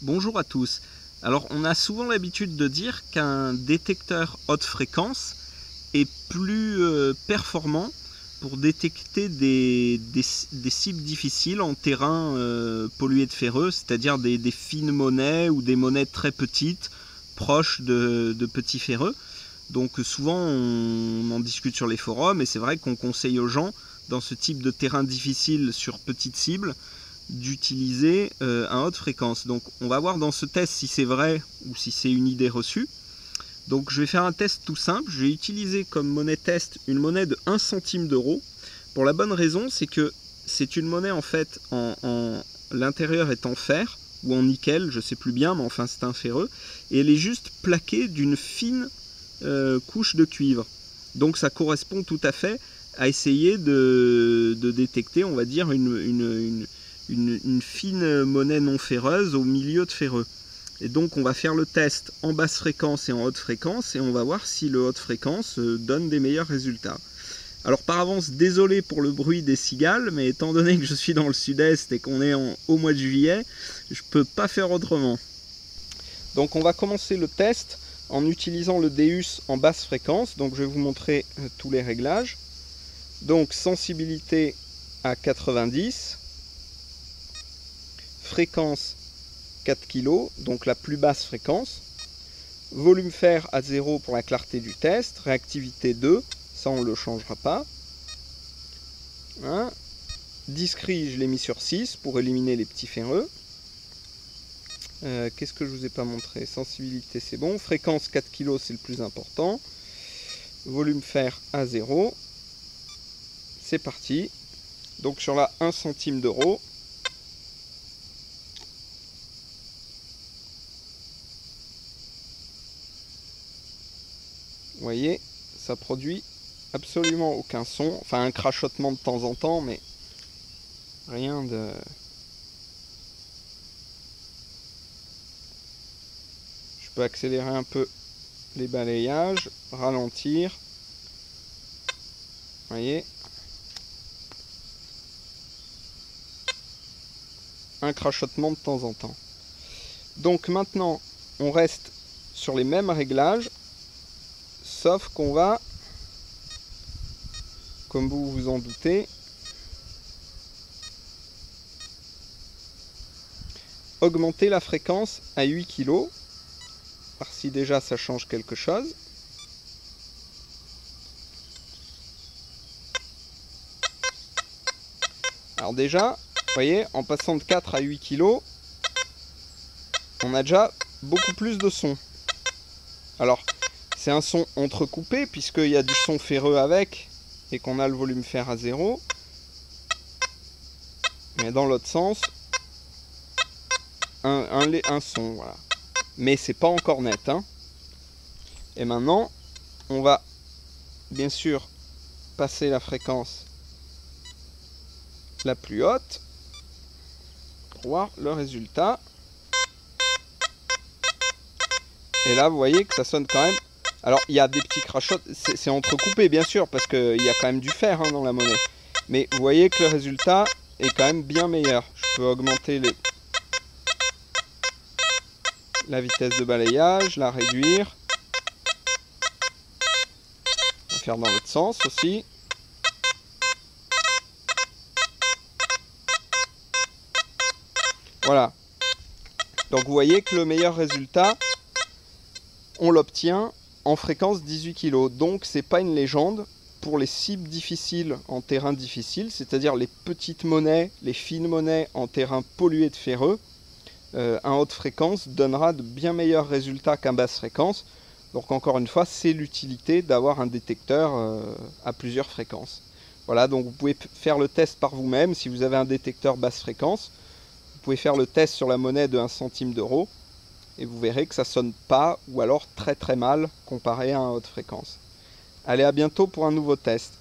Bonjour à tous. Alors on a souvent l'habitude de dire qu'un détecteur haute fréquence est plus performant pour détecter des cibles difficiles en terrain pollué de ferreux, c'est-à-dire des fines monnaies ou des monnaies très petites, proches de petits ferreux. Donc souvent on en discute sur les forums et c'est vrai qu'on conseille aux gens dans ce type de terrain difficile sur petites cibles d'utiliser un haute fréquence. Donc on va voir dans ce test si c'est vrai ou si c'est une idée reçue. Donc je vais faire un test tout simple. Je vais utiliser comme monnaie test une monnaie de 1 centime d'euro. Pour la bonne raison, c'est que c'est une monnaie en fait l'intérieur est en fer ou en nickel, je sais plus bien, mais enfin c'est un ferreux. Et elle est juste plaquée d'une fine couche de cuivre. Donc ça correspond tout à fait à essayer de détecter, on va dire, une fine monnaie non ferreuse au milieu de ferreux. Et donc on va faire le test en basse fréquence et en haute fréquence et on va voir si le haute fréquence donne des meilleurs résultats. Alors par avance, désolé pour le bruit des cigales, mais étant donné que je suis dans le sud-est et qu'on est au mois de juillet, je ne peux pas faire autrement. Donc on va commencer le test en utilisant le Deus en basse fréquence. Donc je vais vous montrer tous les réglages. Donc sensibilité à 90, fréquence 4 kg, donc la plus basse fréquence, volume fer à 0 pour la clarté du test, réactivité 2, ça on ne le changera pas. Hein. Discret, je l'ai mis sur 6 pour éliminer les petits ferreux. Qu'est-ce que je vous ai pas montré? Sensibilité c'est bon, fréquence 4 kg c'est le plus important, volume fer à 0. C'est parti. Donc sur la 1 centime d'euro, vous voyez, ça produit absolument aucun son. Enfin un crachotement de temps en temps, mais rien de... Je peux accélérer un peu les balayages, ralentir. Vous voyez, un crachotement de temps en temps. Donc maintenant on reste sur les mêmes réglages, sauf qu'on va, comme vous vous en doutez, augmenter la fréquence à 8 kg, voir si déjà ça change quelque chose. Alors déjà, vous voyez, en passant de 4 à 8 kg, on a déjà beaucoup plus de son. Alors, c'est un son entrecoupé, puisqu'il y a du son ferreux avec, et qu'on a le volume fer à 0. Mais dans l'autre sens, un son, voilà. Mais c'est pas encore net, hein. Et maintenant, on va, bien sûr, passer la fréquence la plus haute pour voir le résultat. Et là vous voyez que ça sonne quand même. Alors il y a des petits crachots, c'est entrecoupé bien sûr parce qu'il y a quand même du fer dans la monnaie. Mais vous voyez que le résultat est quand même bien meilleur. Je peux augmenter la vitesse de balayage, la réduire. On va faire dans l'autre sens aussi. Voilà. Donc vous voyez que le meilleur résultat, on l'obtient en fréquence 18 kg. Donc c'est pas une légende pour les cibles difficiles en terrain difficile, c'est-à-dire les petites monnaies, les fines monnaies en terrain pollué de ferreux. Un haute fréquence donnera de bien meilleurs résultats qu'un basse fréquence. Donc encore une fois, c'est l'utilité d'avoir un détecteur à plusieurs fréquences. Voilà, donc vous pouvez faire le test par vous-même si vous avez un détecteur basse fréquence. Vous pouvez faire le test sur la monnaie de 1 centime d'euro et vous verrez que ça sonne pas ou alors très très mal comparé à un haute fréquence. Allez, à bientôt pour un nouveau test.